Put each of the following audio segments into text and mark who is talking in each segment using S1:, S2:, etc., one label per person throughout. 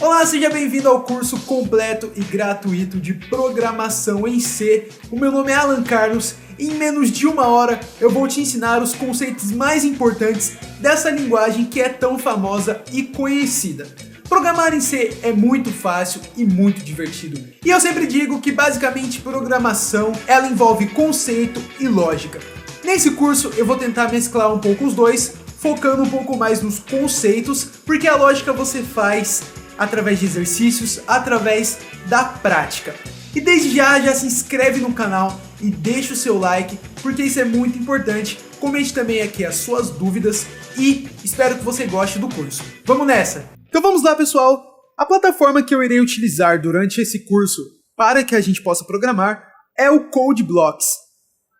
S1: Olá, seja bem-vindo ao curso completo e gratuito de Programação em C. O meu nome é Alan Carlos e em menos de uma hora eu vou te ensinar os conceitos mais importantes dessa linguagem que é tão famosa e conhecida. Programar em C é muito fácil e muito divertido. E eu sempre digo que basicamente programação ela envolve conceito e lógica. Nesse curso eu vou tentar mesclar um pouco os dois, focando um pouco mais nos conceitos, porque a lógica você faz através de exercícios, através da prática. E desde já se inscreve no canal e deixa o seu like, porque isso é muito importante. Comente também aqui as suas dúvidas e espero que você goste do curso. Vamos nessa! Então vamos lá, pessoal! A plataforma que eu irei utilizar durante esse curso para que a gente possa programar é o CodeBlocks.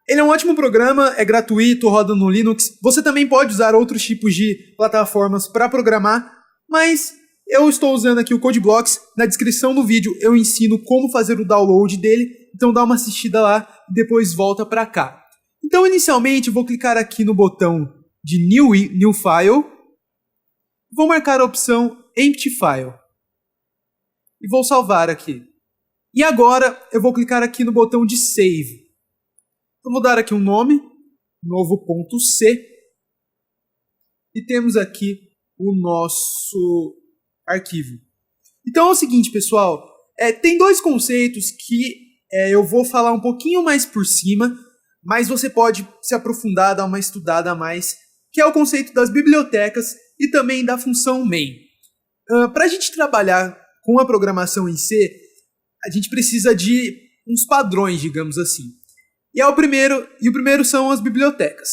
S1: Ele é um ótimo programa, é gratuito, roda no Linux. Você também pode usar outros tipos de plataformas para programar, mas eu estou usando aqui o CodeBlocks. Na descrição do vídeo eu ensino como fazer o download dele, então dá uma assistida lá e depois volta para cá. Então inicialmente eu vou clicar aqui no botão de New File, vou marcar a opção Empty File e vou salvar aqui. E agora eu vou clicar aqui no botão de Save. Eu vou dar aqui um nome, novo.c, e temos aqui o nosso arquivo. Então é o seguinte, pessoal, tem dois conceitos que eu vou falar um pouquinho mais por cima, mas você pode se aprofundar, dar uma estudada a mais, que é o conceito das bibliotecas e também da função main. Para a gente trabalhar com a programação em C, a gente precisa de uns padrões, digamos assim. E o primeiro são as bibliotecas.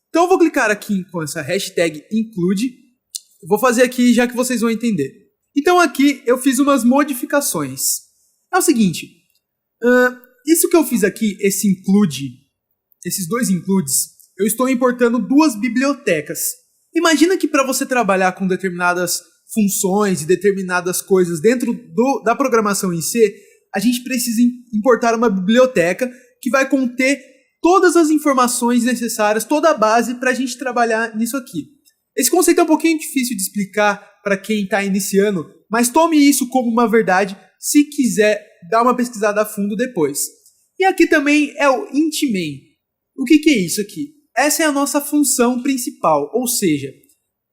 S1: Então eu vou clicar aqui com essa hashtag include. Eu vou fazer aqui já que vocês vão entender. Então aqui eu fiz umas modificações. É o seguinte, isso que eu fiz aqui, esses dois includes, eu estou importando duas bibliotecas. Imagina que para você trabalhar com determinadas funções e determinadas coisas dentro da programação em C, a gente precisa importar uma biblioteca que vai conter todas as informações necessárias, toda a base para a gente trabalhar nisso aqui. Esse conceito é um pouquinho difícil de explicar para quem está iniciando, mas tome isso como uma verdade se quiser dar uma pesquisada a fundo depois. E aqui também é o int main. O que é isso aqui? Essa é a nossa função principal, ou seja,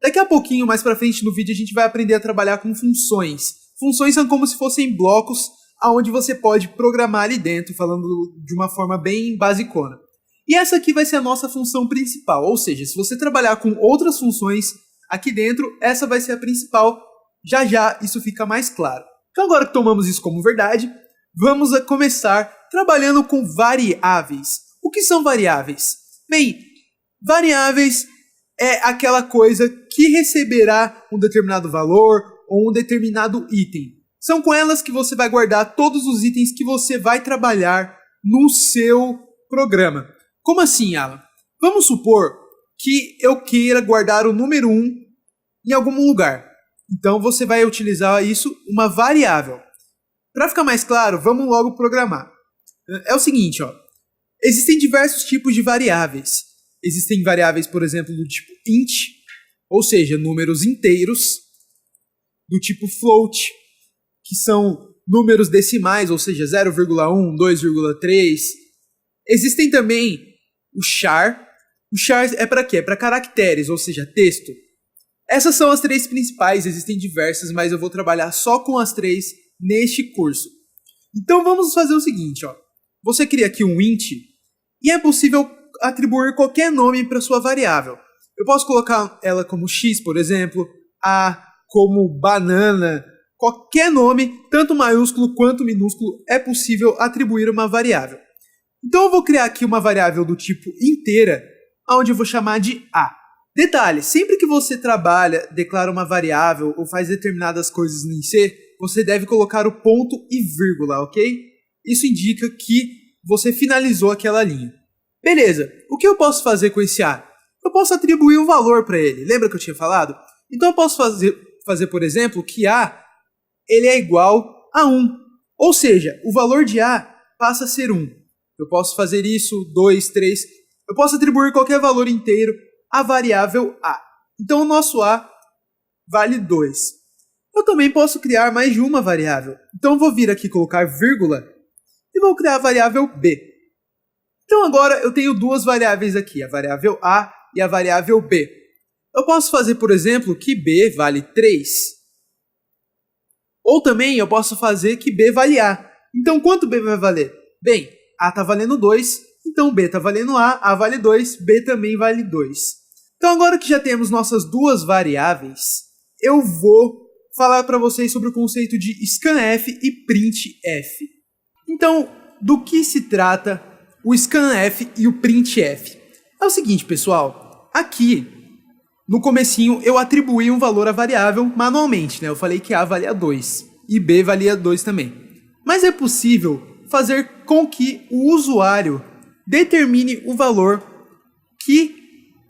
S1: daqui a pouquinho, mais para frente no vídeo, a gente vai aprender a trabalhar com funções. Funções são como se fossem blocos onde você pode programar ali dentro, falando de uma forma bem basicona. E essa aqui vai ser a nossa função principal, ou seja, se você trabalhar com outras funções aqui dentro, essa vai ser a principal. Já isso fica mais claro. Então agora que tomamos isso como verdade, vamos começar trabalhando com variáveis. O que são variáveis? Bem, variáveis é aquela coisa que receberá um determinado valor ou um determinado item. São com elas que você vai guardar todos os itens que você vai trabalhar no seu programa. Como assim, Alan? Vamos supor que eu queira guardar o número 1 em algum lugar. Então você vai utilizar isso, uma variável. Para ficar mais claro, vamos logo programar. É o seguinte, existem diversos tipos de variáveis. Existem variáveis, por exemplo, do tipo int, ou seja, números inteiros, do tipo float, que são números decimais, ou seja, 0,1, 2,3. Existem também o char. O char é para quê? É para caracteres, ou seja, texto. Essas são as três principais, existem diversas, mas eu vou trabalhar só com as três neste curso. Então vamos fazer o seguinte, Você cria aqui um int e é possível atribuir qualquer nome para sua variável. Eu posso colocar ela como x, por exemplo, a como banana, qualquer nome, tanto maiúsculo quanto minúsculo, é possível atribuir uma variável. Então eu vou criar aqui uma variável do tipo inteira, onde eu vou chamar de a. Detalhe, sempre que você trabalha, declara uma variável ou faz determinadas coisas em C, você deve colocar o ponto e vírgula, ok? Isso indica que você finalizou aquela linha. Beleza, o que eu posso fazer com esse a? Eu posso atribuir um valor para ele, lembra que eu tinha falado? Então eu posso fazer, por exemplo, que a ele é igual a 1. Ou seja, o valor de a passa a ser 1. Eu posso fazer isso, 2, 3. Eu posso atribuir qualquer valor inteiro à variável a. Então o nosso a vale 2. eu também posso criar mais de uma variável. Então eu vou vir aqui colocar vírgula e vou criar a variável b. Então agora eu tenho duas variáveis aqui, a variável a e a variável b. Eu posso fazer, por exemplo, que b vale 3. Ou também eu posso fazer que b vale a. Então quanto b vai valer? Bem, a está valendo 2, então b está valendo a vale 2, b também vale 2. Então agora que já temos nossas duas variáveis, eu vou falar para vocês sobre o conceito de scanf e printf. Então, do que se trata o scanf e o printf? É o seguinte, pessoal, aqui no comecinho eu atribuí um valor à variável manualmente, né? Eu falei que a valia 2 e b valia 2 também. Mas é possível fazer com que o usuário determine o valor que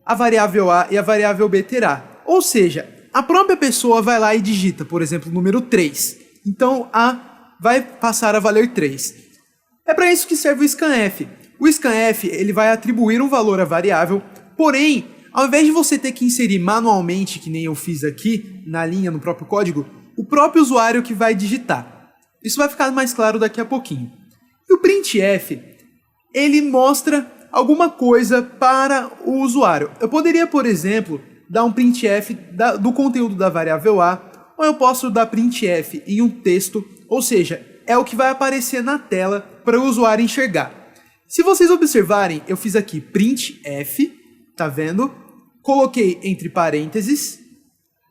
S1: a variável a e a variável b terá. Ou seja, a própria pessoa vai lá e digita, por exemplo, o número 3. Então a vai passar a valer 3. É para isso que serve o scanf. O scanf ele vai atribuir um valor à variável, porém, ao invés de você ter que inserir manualmente, que nem eu fiz aqui, na linha, no próprio código, o próprio usuário que vai digitar. Isso vai ficar mais claro daqui a pouquinho. E o printf, ele mostra alguma coisa para o usuário. Eu poderia, por exemplo, dar um printf do conteúdo da variável a, ou eu posso dar printf em um texto, ou seja, é o que vai aparecer na tela para o usuário enxergar. Se vocês observarem, eu fiz aqui printf, tá vendo? Coloquei entre parênteses,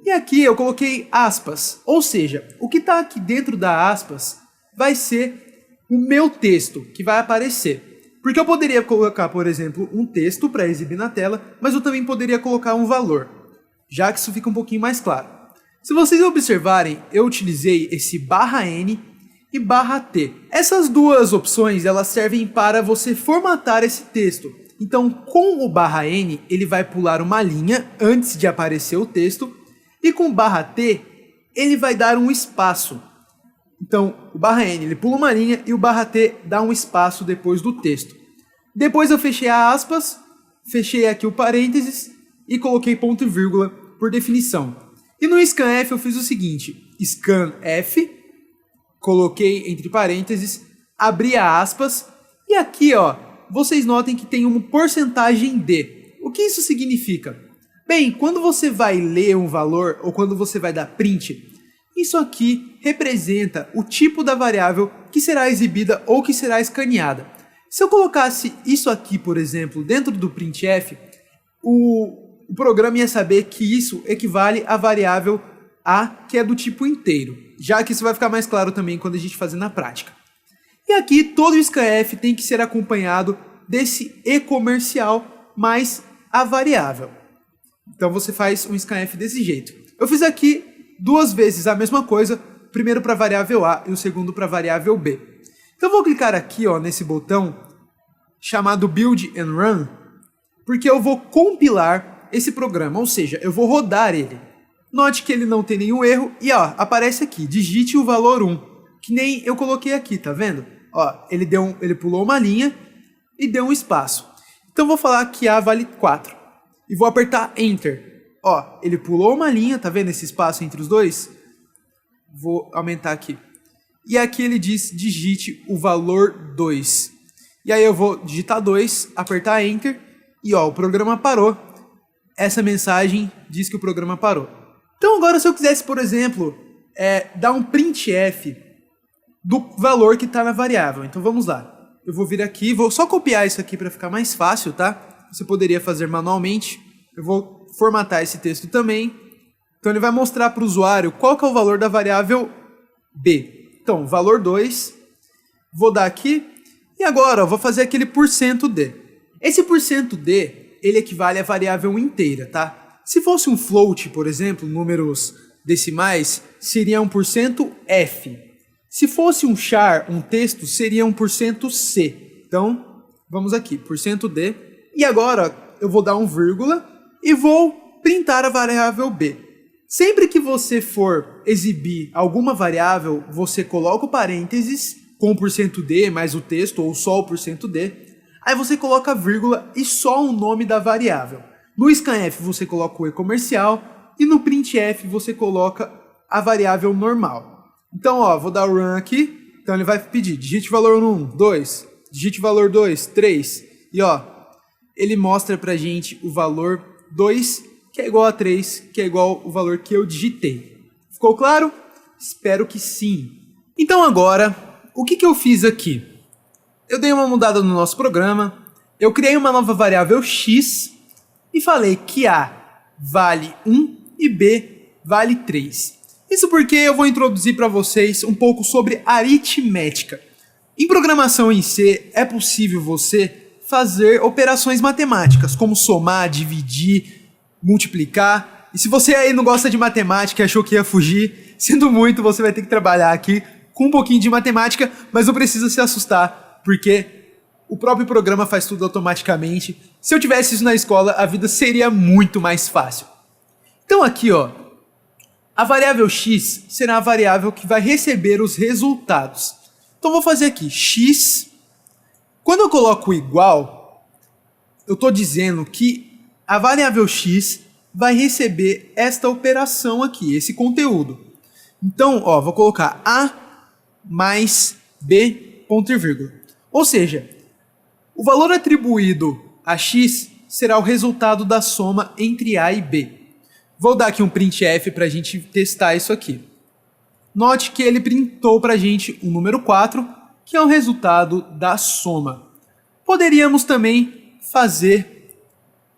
S1: e aqui eu coloquei aspas, ou seja, o que está aqui dentro da aspas vai ser o meu texto que vai aparecer. Porque eu poderia colocar, por exemplo, um texto para exibir na tela, mas eu também poderia colocar um valor, já que isso fica um pouquinho mais claro. Se vocês observarem, eu utilizei esse /n e /t. Essas duas opções elas servem para você formatar esse texto. Então, com o /n, ele vai pular uma linha antes de aparecer o texto, e com o /t, ele vai dar um espaço. Então, o /n ele pula uma linha e o /t dá um espaço depois do texto. Depois eu fechei a aspas, fechei aqui o parênteses e coloquei ponto e vírgula por definição. E no scanf eu fiz o seguinte, scanf, coloquei entre parênteses, abri a aspas e aqui ó, vocês notem que tem uma porcentagem de. O que isso significa? Bem, quando você vai ler um valor ou quando você vai dar print, isso aqui representa o tipo da variável que será exibida ou que será escaneada. Se eu colocasse isso aqui, por exemplo, dentro do printf, o programa ia saber que isso equivale à variável a, que é do tipo inteiro, já que isso vai ficar mais claro também quando a gente fazer na prática. E aqui todo o scanf tem que ser acompanhado desse e comercial mais a variável. Então você faz um scanf desse jeito. Eu fiz aqui duas vezes a mesma coisa, primeiro para a variável a e o segundo para a variável b. Então eu vou clicar aqui ó, nesse botão chamado Build and Run, porque eu vou compilar esse programa, ou seja, eu vou rodar ele. Note que ele não tem nenhum erro e ó, aparece aqui, digite o valor 1, que nem eu coloquei aqui, tá vendo? Ó, ele pulou uma linha e deu um espaço. Então eu vou falar que A vale 4 e vou apertar Enter. Ó, ele pulou uma linha, tá vendo esse espaço entre os dois? Vou aumentar aqui. E aqui ele diz, digite o valor 2. E aí eu vou digitar 2, apertar Enter, e ó, o programa parou. Essa mensagem diz que o programa parou. Então agora se eu quisesse, por exemplo, dar um printf do valor que está na variável. Então vamos lá. Eu vou vir aqui, vou só copiar isso aqui para ficar mais fácil, tá? Você poderia fazer manualmente. Eu vou formatar esse texto também. Então ele vai mostrar para o usuário qual que é o valor da variável b. Então, valor 2, vou dar aqui, e agora eu vou fazer aquele %d. Esse %d, ele equivale à variável inteira, tá? Se fosse um float, por exemplo, números decimais, seria um %f. Se fosse um char, um texto, seria um %c. Então, vamos aqui, %d. E agora eu vou dar um vírgula e vou printar a variável b. Sempre que você for exibir alguma variável, você coloca o parênteses com o %d mais o texto, ou só o %d. Aí você coloca a vírgula e só o nome da variável. No scanf você coloca o e comercial e no printf você coloca a variável normal. Então, ó, vou dar o run aqui. Então ele vai pedir, digite o valor 1, 2, digite o valor 2, 3. E ó, ele mostra pra gente o valor 2, que é igual a 3, que é igual ao valor que eu digitei. Ficou claro? Espero que sim. Então agora, o que eu fiz aqui? Eu dei uma mudada no nosso programa, eu criei uma nova variável x e falei que A vale 1 e B vale 3. Isso porque eu vou introduzir para vocês um pouco sobre aritmética. Em programação em C, é possível você fazer operações matemáticas, como somar, dividir, multiplicar. E se você aí não gosta de matemática e achou que ia fugir, sinto muito, você vai ter que trabalhar aqui com um pouquinho de matemática, mas não precisa se assustar, porque o próprio programa faz tudo automaticamente. Se eu tivesse isso na escola, a vida seria muito mais fácil. Então aqui, ó, a variável x será a variável que vai receber os resultados. Então vou fazer aqui x. Quando eu coloco igual, eu estou dizendo que a variável x vai receber esta operação aqui, esse conteúdo. Então, ó, vou colocar a mais b, ponto e vírgula. Ou seja, o valor atribuído a x será o resultado da soma entre a e b. Vou dar aqui um printf para a gente testar isso aqui. Note que ele printou para a gente o número 4, que é o resultado da soma. Poderíamos também fazer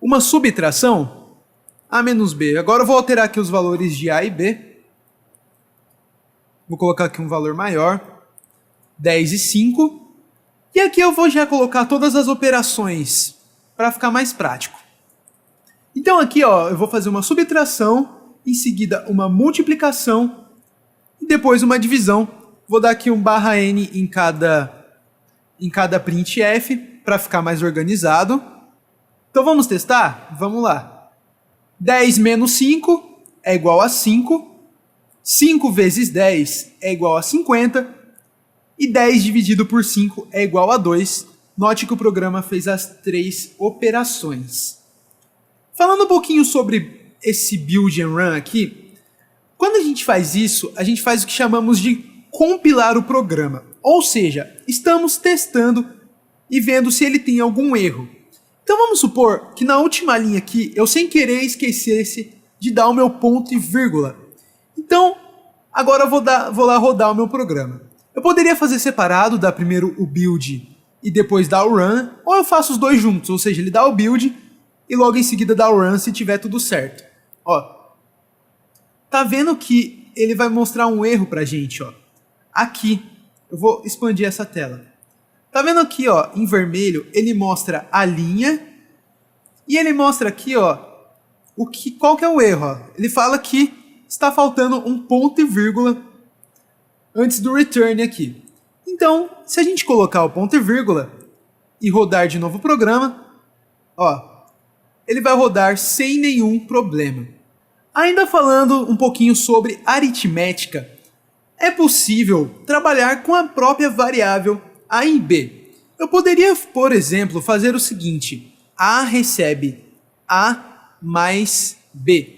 S1: uma subtração, a menos b. Agora eu vou alterar aqui os valores de a e b. Vou colocar aqui um valor maior, 10 e 5. E aqui eu vou já colocar todas as operações para ficar mais prático. Então aqui, ó, eu vou fazer uma subtração, em seguida uma multiplicação e depois uma divisão. Vou dar aqui um /n em cada printf para ficar mais organizado. Então vamos testar? Vamos lá. 10 menos 5 é igual a 5. 5 vezes 10 é igual a 50. E 10 dividido por 5 é igual a 2. Note que o programa fez as 3 operações. Falando um pouquinho sobre esse build and run aqui, quando a gente faz isso, a gente faz o que chamamos de compilar o programa. Ou seja, estamos testando e vendo se ele tem algum erro. Então vamos supor que na última linha aqui, eu sem querer esquecesse de dar o meu ponto e vírgula. Então, agora eu vou lá rodar o meu programa. Eu poderia fazer separado, dar primeiro o build e depois dar o run, ou eu faço os dois juntos, ou seja, ele dá o build e logo em seguida dá o run se tiver tudo certo. Ó, tá vendo que ele vai mostrar um erro pra gente, ó. Aqui, eu vou expandir essa tela. Tá vendo aqui, ó, em vermelho, ele mostra a linha e ele mostra aqui, ó, qual que é o erro, ó. Ele fala que está faltando um ponto e vírgula antes do return aqui. Então, se a gente colocar o ponto e vírgula e rodar de novo o programa, ó, ele vai rodar sem nenhum problema. Ainda falando um pouquinho sobre aritmética, é possível trabalhar com a própria variável a e b. Eu poderia, por exemplo, fazer o seguinte: a recebe a mais b.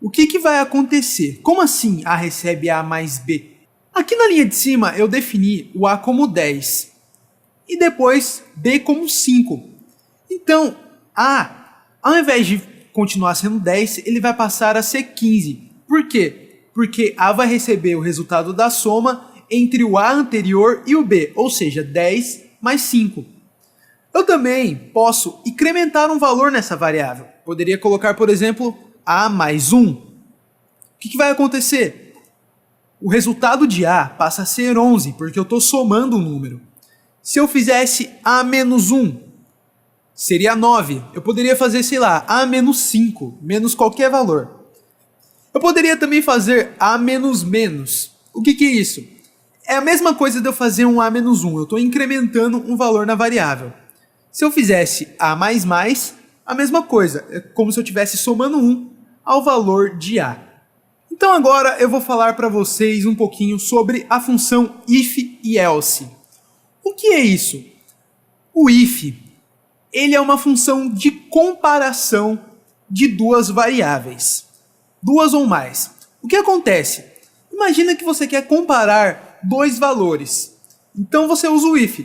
S1: O que vai acontecer? Como assim a recebe a mais b? Aqui na linha de cima eu defini o a como 10 e depois b como 5. Então, a, ao invés de continuar sendo 10, ele vai passar a ser 15. Por quê? Porque a vai receber o resultado da soma entre o a anterior e o b, ou seja, 10 mais 5. Eu também posso incrementar um valor nessa variável. Poderia colocar, por exemplo, a mais 1. O que vai acontecer? O resultado de a passa a ser 11, porque eu estou somando um número. Se eu fizesse a menos 1, seria 9. Eu poderia fazer, sei lá, a menos 5, menos qualquer valor. Eu poderia também fazer a menos menos. O que é isso? É a mesma coisa de eu fazer um a menos 1. Eu estou incrementando um valor na variável. Se eu fizesse a mais mais, a mesma coisa. É como se eu estivesse somando 1 ao valor de a. Então agora eu vou falar para vocês um pouquinho sobre a função if e else. O que é isso? O if, ele é uma função de comparação de duas variáveis. Duas ou mais. O que acontece? Imagina que você quer comparar dois valores. Então você usa o if.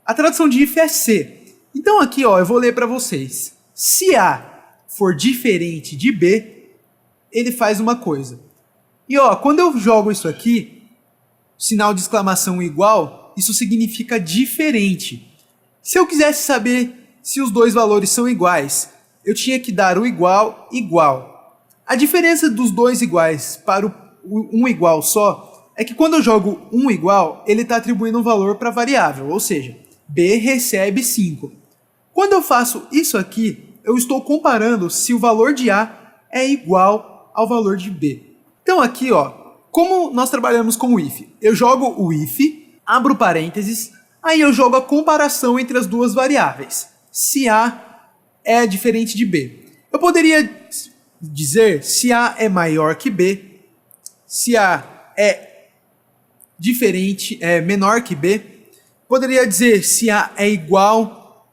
S1: A tradução de if é se. Então aqui, ó, eu vou ler para vocês. Se A for diferente de B, ele faz uma coisa. E ó, quando eu jogo isso aqui, sinal de exclamação igual, isso significa diferente. Se eu quisesse saber se os dois valores são iguais, eu tinha que dar o igual, igual. A diferença dos dois iguais para um igual só é que quando eu jogo um igual, ele está atribuindo um valor para a variável, ou seja, B recebe 5. Quando eu faço isso aqui, eu estou comparando se o valor de A é igual ao valor de B. Então aqui, ó, como nós trabalhamos com o if? Eu jogo o if, abro parênteses, aí eu jogo a comparação entre as duas variáveis. Se A é diferente de B. Eu poderia dizer se A é maior que B, se A é menor que B. Poderia dizer se A é igual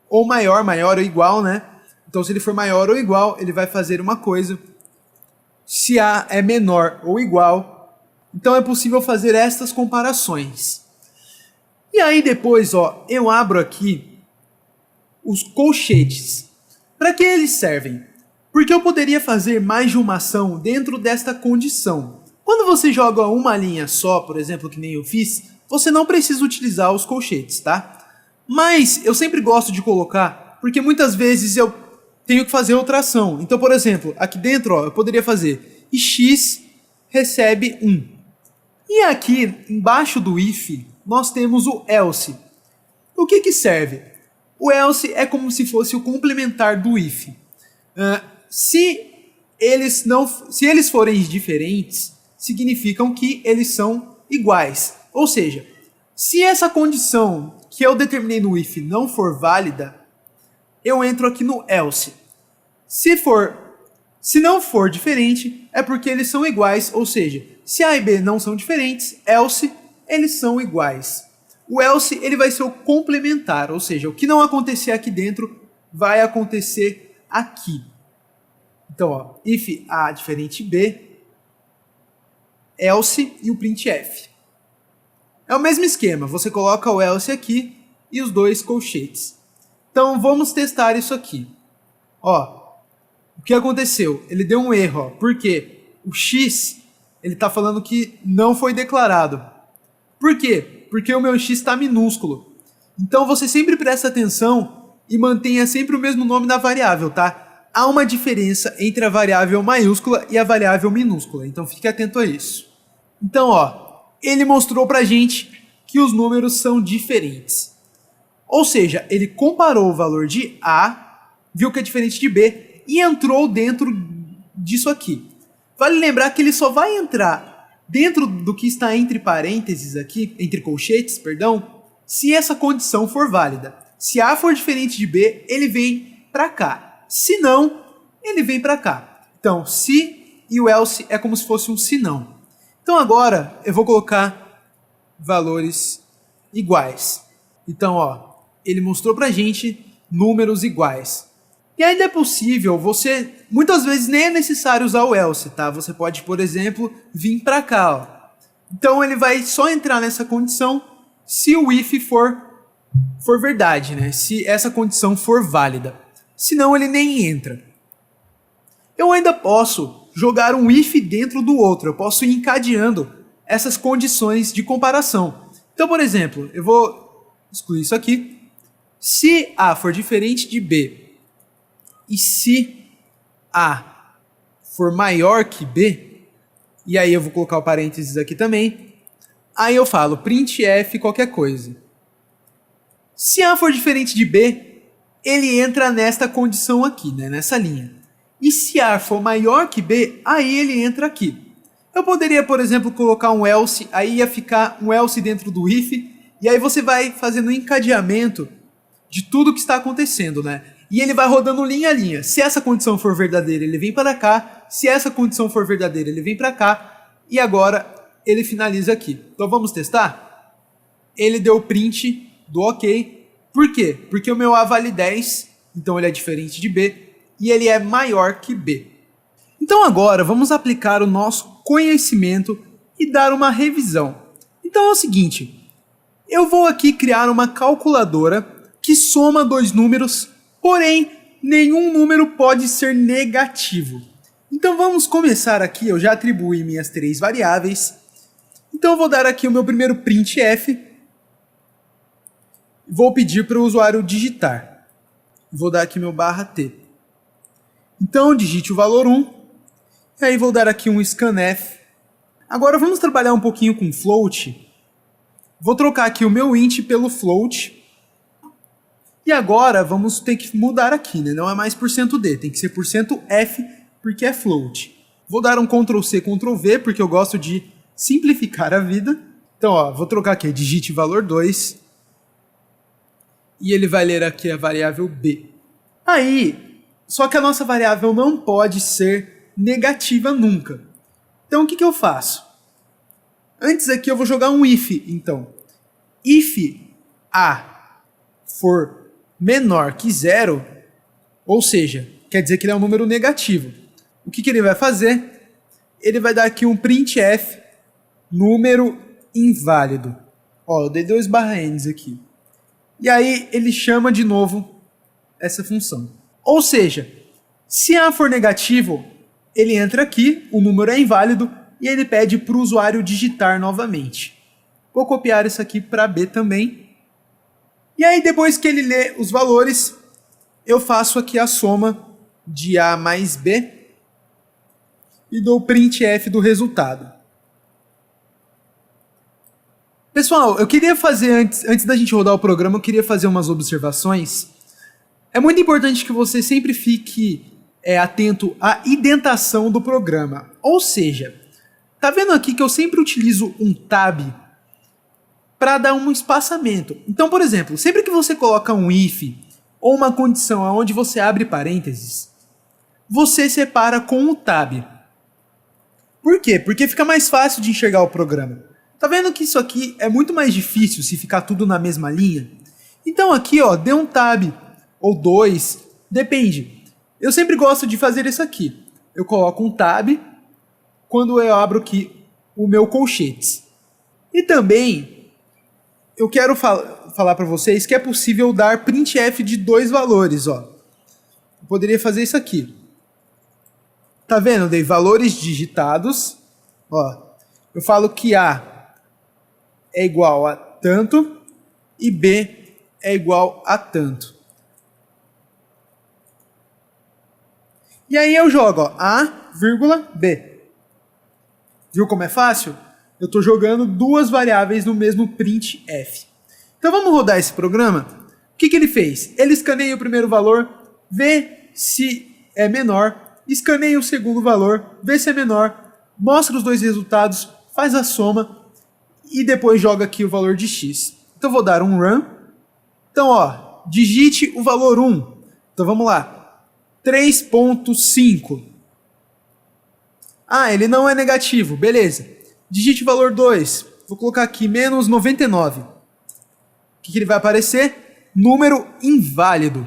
S1: ou maior ou igual, né? Então se ele for maior ou igual, ele vai fazer uma coisa. Se A é menor ou igual, então é possível fazer estas comparações. E aí depois, ó, eu abro aqui os colchetes. Para que eles servem? Porque eu poderia fazer mais de uma ação dentro desta condição. Quando você joga uma linha só, por exemplo, que nem eu fiz, você não precisa utilizar os colchetes, tá? Mas eu sempre gosto de colocar, porque muitas vezes eu tenho que fazer outra ação. Então, por exemplo, aqui dentro, ó, eu poderia fazer e x recebe 1. E aqui, embaixo do if, nós temos o else. O que serve? O else é como se fosse o complementar do if. Se eles forem diferentes, significam que eles são iguais. Ou seja, se essa condição que eu determinei no if não for válida, eu entro aqui no else. Se não for diferente, é porque eles são iguais, ou seja, se A e B não são diferentes, else, eles são iguais. O else ele vai ser o complementar, ou seja, o que não acontecer aqui dentro vai acontecer aqui. Então, ó, if A diferente B, else e o printf. É o mesmo esquema, você coloca o else aqui e os dois colchetes. Então vamos testar isso aqui. Ó, o que aconteceu? Ele deu um erro, ó, porque o x ele está falando que não foi declarado. Por quê? Porque o meu x está minúsculo. Então você sempre presta atenção e mantenha sempre o mesmo nome da variável, tá? Há uma diferença entre a variável maiúscula e a variável minúscula, então fique atento a isso. Então, ó, ele mostrou pra gente que os números são diferentes. Ou seja, ele comparou o valor de A, viu que é diferente de B e entrou dentro disso aqui. Vale lembrar que ele só vai entrar dentro do que está entre parênteses aqui, entre colchetes, perdão, se essa condição for válida. Se A for diferente de B, ele vem para cá. Se não, ele vem para cá. Então, se e o else é como se fosse um se não. Então agora eu vou colocar valores iguais. Então, ó, ele mostrou pra gente números iguais. E ainda é possível, muitas vezes nem é necessário usar o else, tá? Você pode, por exemplo, vir para cá, ó. Então ele vai só entrar nessa condição se o if for verdade, né? Se essa condição for válida. Senão ele nem entra. Eu ainda posso jogar um if dentro do outro. Eu posso ir encadeando essas condições de comparação. Então, por exemplo, eu vou excluir isso aqui. Se A for diferente de B e se A for maior que B, e aí eu vou colocar o parênteses aqui também, aí eu falo printf qualquer coisa. Se A for diferente de B, ele entra nesta condição aqui, né, nessa linha. E se A for maior que B, aí ele entra aqui. Eu poderia, por exemplo, colocar um else, aí ia ficar um else dentro do if, e aí você vai fazendo um encadeamento de tudo que está acontecendo, né? E ele vai rodando linha a linha. Se essa condição for verdadeira, ele vem para cá. Se essa condição for verdadeira, ele vem para cá. E agora ele finaliza aqui. Então vamos testar? Ele deu o print do OK. Por quê? Porque o meu A vale 10, então ele é diferente de B, e ele é maior que B. Então agora vamos aplicar o nosso conhecimento e dar uma revisão. Então é o seguinte, eu vou aqui criar uma calculadora que soma dois números, porém nenhum número pode ser negativo. Então vamos começar aqui, eu já atribuí minhas três variáveis. Então eu vou dar aqui o meu primeiro printf. Vou pedir para o usuário digitar. Vou dar aqui meu /t. Então digite o valor 1. E aí vou dar aqui um scanf. Agora vamos trabalhar um pouquinho com float. Vou trocar aqui o meu int pelo float. E agora vamos ter que mudar aqui, né? Não é mais %d, tem que ser %f, porque é float. Vou dar um Ctrl+C, Ctrl+V, porque eu gosto de simplificar a vida. Então, ó, vou trocar aqui, digite valor 2. E ele vai ler aqui a variável b. Aí, só que a nossa variável não pode ser negativa nunca. Então, o que eu faço? Antes aqui eu vou jogar um if, então. If a for menor que 0, ou seja, quer dizer que ele é um número negativo. O que ele vai fazer? Ele vai dar aqui um printf número inválido. Ó, eu dei 2/n aqui. E aí ele chama de novo essa função. Ou seja, se A for negativo, ele entra aqui, o número é inválido, e ele pede para o usuário digitar novamente. Vou copiar isso aqui para B também. E aí depois que ele lê os valores, eu faço aqui a soma de A mais B e dou o printf do resultado. Pessoal, eu queria fazer, antes da gente rodar o programa, eu queria fazer umas observações. É muito importante que você sempre fique atento à indentação do programa. Ou seja, tá vendo aqui que eu sempre utilizo um tab para dar um espaçamento. Então, por exemplo, sempre que você coloca um if ou uma condição onde você abre parênteses, você separa com o tab. Por quê? Porque fica mais fácil de enxergar o programa. Tá vendo que isso aqui é muito mais difícil se ficar tudo na mesma linha? Então aqui, ó, dê um tab ou 2, depende. Eu sempre gosto de fazer isso aqui. Eu coloco um tab quando eu abro aqui o meu colchetes. E também eu quero falar para vocês que é possível dar printf de 2 valores, ó. Eu poderia fazer isso aqui. Tá vendo? Eu dei valores digitados, ó. Eu falo que A é igual a tanto e B é igual a tanto. E aí eu jogo, ó, A, B. Viu como é fácil? Eu estou jogando duas variáveis no mesmo printf. Então vamos rodar esse programa. O que ele fez? Ele escaneia o primeiro valor, vê se é menor, escaneia o segundo valor, vê se é menor, mostra os dois resultados, faz a soma e depois joga aqui o valor de x. Então vou dar um run. Então, ó, digite o valor 1. Então vamos lá. 3.5. Ah, ele não é negativo. Beleza. Digite o valor 2. Vou colocar aqui menos 99. O que ele vai aparecer? Número inválido.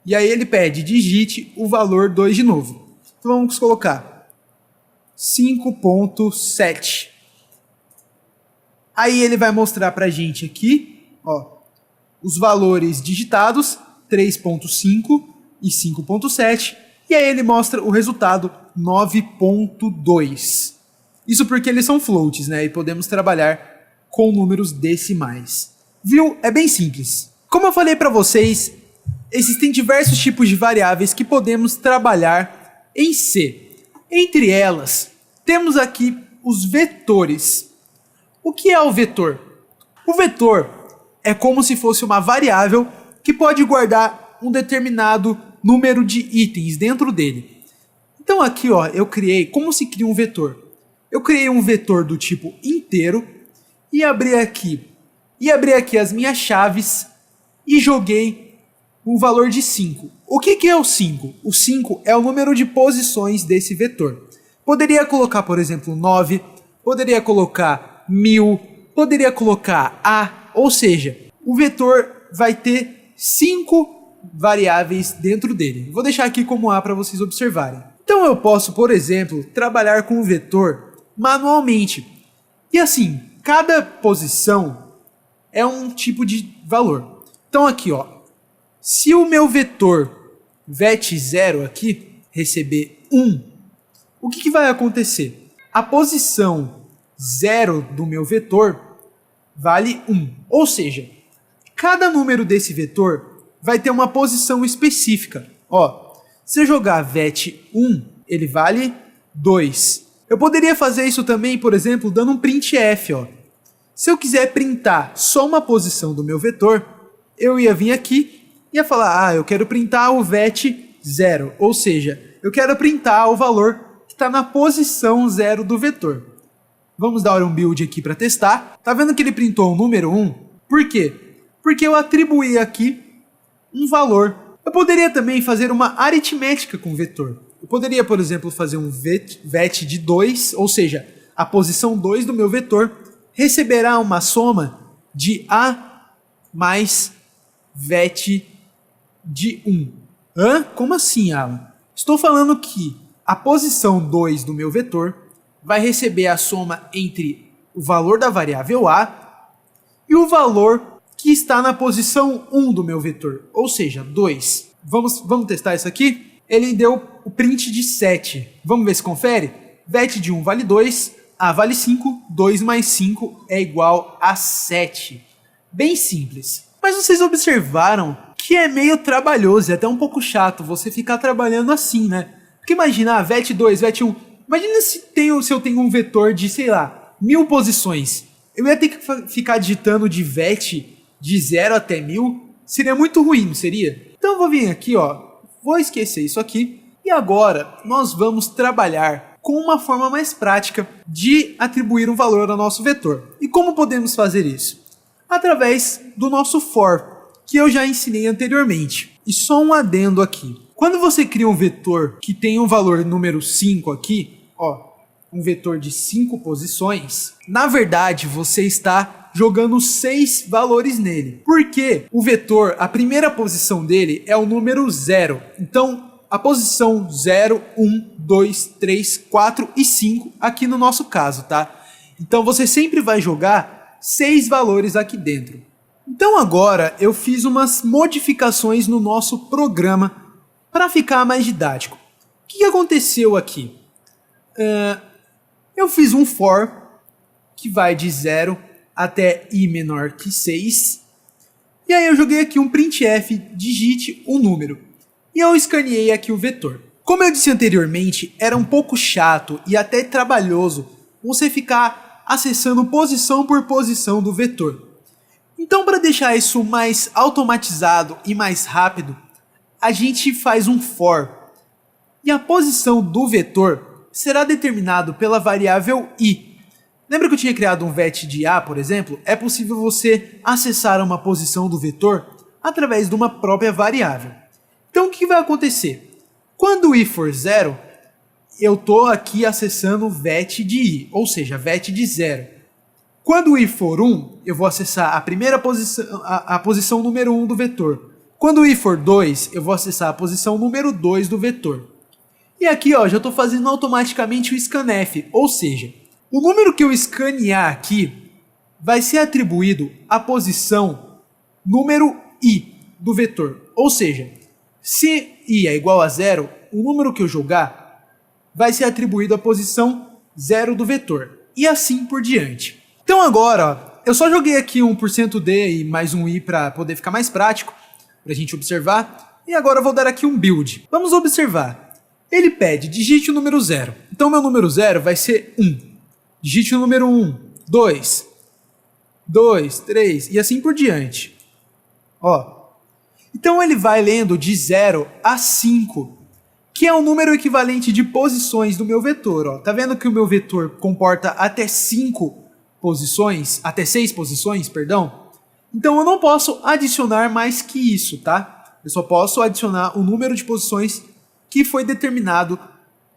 S1: E aí ele pede, digite o valor 2 de novo. Então vamos colocar 5.7. Aí ele vai mostrar pra gente aqui, ó, os valores digitados, 3.5 e 5.7, e aí ele mostra o resultado 9.2. Isso porque eles são floats, né? E podemos trabalhar com números decimais. Viu? É bem simples. Como eu falei para vocês, existem diversos tipos de variáveis que podemos trabalhar em C. Entre elas, temos aqui os vetores. O que é o vetor? O vetor é como se fosse uma variável que pode guardar um determinado número de itens dentro dele. Então aqui, ó, eu criei, como se cria um vetor? Eu criei um vetor do tipo inteiro e abri aqui as minhas chaves e joguei um valor de 5. O que é o 5? O 5 é o número de posições desse vetor. Poderia colocar, por exemplo, 9, poderia colocar 1000, poderia colocar A, ou seja, o vetor vai ter 5 variáveis dentro dele. Vou deixar aqui como A para vocês observarem. Então Então eu posso, por exemplo, trabalhar com o vetor manualmente. E assim, cada posição é um tipo de valor. Então aqui, ó, se o meu vetor vet0 aqui receber 1, o que vai acontecer? A posição 0 do meu vetor vale 1. Ou seja, cada número desse vetor vai ter uma posição específica. Ó, se eu jogar vet1, ele vale 2. Eu poderia fazer isso também, por exemplo, dando um printf. Ó. Se eu quiser printar só uma posição do meu vetor, eu ia vir aqui e ia falar, eu quero printar o vet0. Ou seja, eu quero printar o valor que está na posição 0 do vetor. Vamos dar um build aqui para testar. Tá vendo que ele printou o número 1? Por quê? Porque eu atribuí aqui um valor. Eu poderia também fazer uma aritmética com o vetor. Eu poderia, por exemplo, fazer um vet de 2, ou seja, a posição 2 do meu vetor receberá uma soma de A mais vet de 1. Hã? Como assim, Alan? Estou falando que a posição 2 do meu vetor vai receber a soma entre o valor da variável A e o valor que está na posição 1 do meu vetor, ou seja, 2. Vamos testar isso aqui? Ele deu o print de 7. Vamos ver se confere? Vet de 1 vale 2, A vale 5, 2 mais 5 é igual a 7. Bem simples. Mas vocês observaram que é meio trabalhoso e até um pouco chato você ficar trabalhando assim, né? Porque imagina, vet 2, vet 1. Imagina se eu tenho um vetor de, sei lá, 1000 posições. Eu ia ter que ficar digitando de vet de 0 até 1000. Seria muito ruim, não seria? Então eu vou vir aqui, ó. Vou esquecer isso aqui. E agora nós vamos trabalhar com uma forma mais prática de atribuir um valor ao nosso vetor. E como podemos fazer isso? Através do nosso for, que eu já ensinei anteriormente. E só um adendo aqui. Quando você cria um vetor que tem um valor número 5 aqui, ó, um vetor de 5 posições, na verdade você está jogando 6 valores nele. Porque o vetor, a primeira posição dele é o número 0. Então, a posição 0, 1, 2, 3, 4 e 5 aqui no nosso caso, tá? Então você sempre vai jogar 6 valores aqui dentro. Então agora eu fiz umas modificações no nosso programa para ficar mais didático. O que aconteceu aqui? Eu fiz um for que vai de 0 até i menor que 6. E aí eu joguei aqui um printf, digite o número. E eu escaneei aqui o vetor. Como eu disse anteriormente, era um pouco chato e até trabalhoso você ficar acessando posição por posição do vetor. Então, para deixar isso mais automatizado e mais rápido, a gente faz um for. E a posição do vetor será determinado pela variável i. Lembra que eu tinha criado um vet de A, por exemplo? É possível você acessar uma posição do vetor através de uma própria variável. Então, o que vai acontecer? Quando i for 0, eu estou aqui acessando o vet de i, ou seja, vet de 0. Quando i for 1, eu vou acessar a primeira posição, a posição número 1 do vetor. Quando i for 2, eu vou acessar a posição número 2 do vetor. E aqui, ó, já estou fazendo automaticamente o scanf, ou seja, o número que eu escanear aqui vai ser atribuído à posição número i do vetor. Ou seja, se i é igual a 0, o número que eu jogar vai ser atribuído à posição 0 do vetor. E assim por diante. Então agora, ó, eu só joguei aqui um %d e mais um i para poder ficar mais prático, para a gente observar. E agora eu vou dar aqui um build. Vamos observar. Ele pede, digite o número 0. Então meu número 0 vai ser 1. Digite o número 1, 2, 2, 3 e assim por diante. Ó. Então ele vai lendo de 0 a 5, que é o número equivalente de posições do meu vetor. Ó. Tá vendo que o meu vetor comporta até 5 posições, até 6 posições, perdão? Então eu não posso adicionar mais que isso, tá? Eu só posso adicionar o número de posições que foi determinado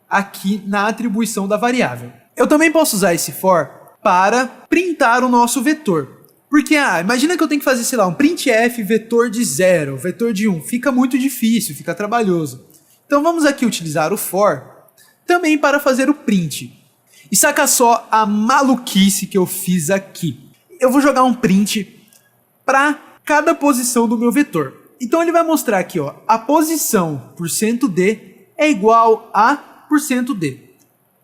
S1: aqui na atribuição da variável. Eu também posso usar esse for para printar o nosso vetor. Porque, imagina que eu tenho que fazer, sei lá, um printf vetor de 0, vetor de 1. Fica muito difícil, fica trabalhoso. Então vamos aqui utilizar o for também para fazer o print. E saca só a maluquice que eu fiz aqui. Eu vou jogar um print para cada posição do meu vetor. Então ele vai mostrar aqui, ó, a posição %d é igual a %d.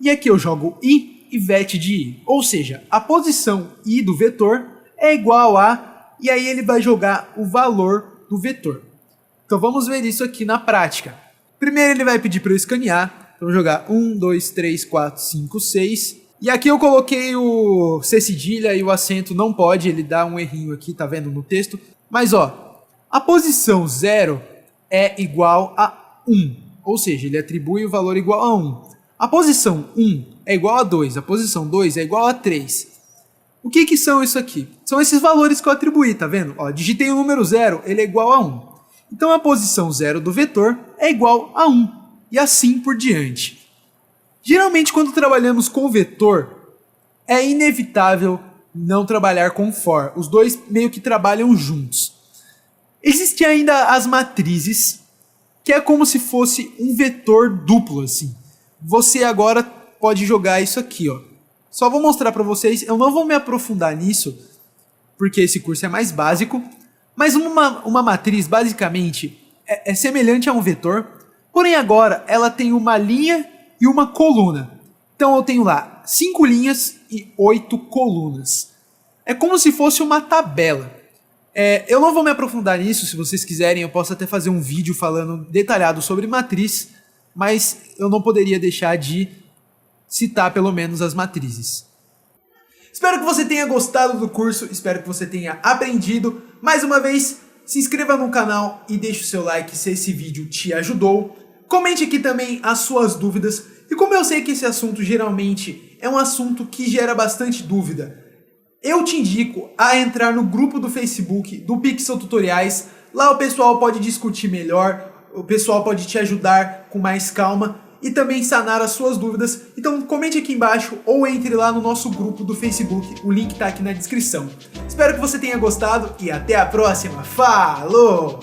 S1: E aqui eu jogo i e vet de i, ou seja, a posição i do vetor é igual a, e aí ele vai jogar o valor do vetor. Então vamos ver isso aqui na prática. Primeiro ele vai pedir para eu escanear, então eu vou jogar 1, 2, 3, 4, 5, 6, e aqui eu coloquei o C cedilha e o acento não pode, ele dá um errinho aqui, tá vendo no texto, mas ó, a posição 0 é igual a 1, ou seja, ele atribui o valor igual a 1. A posição 1 é igual a 2, a posição 2 é igual a 3. O que são isso aqui? São esses valores que eu atribuí, tá vendo? Ó, digitei o número 0, ele é igual a 1. Então a posição 0 do vetor é igual a 1, e assim por diante. Geralmente quando trabalhamos com vetor, é inevitável não trabalhar com for. Os dois meio que trabalham juntos. Existem ainda as matrizes, que é como se fosse um vetor duplo, assim. Você agora pode jogar isso aqui, ó. Só vou mostrar para vocês, eu não vou me aprofundar nisso, porque esse curso é mais básico, mas uma matriz, basicamente, é semelhante a um vetor, porém agora ela tem uma linha e uma coluna. Então eu tenho lá 5 linhas e 8 colunas. É como se fosse uma tabela. Eu não vou me aprofundar nisso, se vocês quiserem eu posso até fazer um vídeo falando detalhado sobre matriz, mas eu não poderia deixar de citar pelo menos as matrizes. Espero que você tenha gostado do curso, espero que você tenha aprendido. Mais uma vez, se inscreva no canal e deixe o seu like se esse vídeo te ajudou. Comente aqui também as suas dúvidas. E como eu sei que esse assunto geralmente é um assunto que gera bastante dúvida, eu te indico a entrar no grupo do Facebook do Pixel Tutoriais. Lá o pessoal pode discutir melhor, o pessoal pode te ajudar com mais calma e também sanar as suas dúvidas. Então comente aqui embaixo ou entre lá no nosso grupo do Facebook, o link tá aqui na descrição. Espero que você tenha gostado e até a próxima. Falou!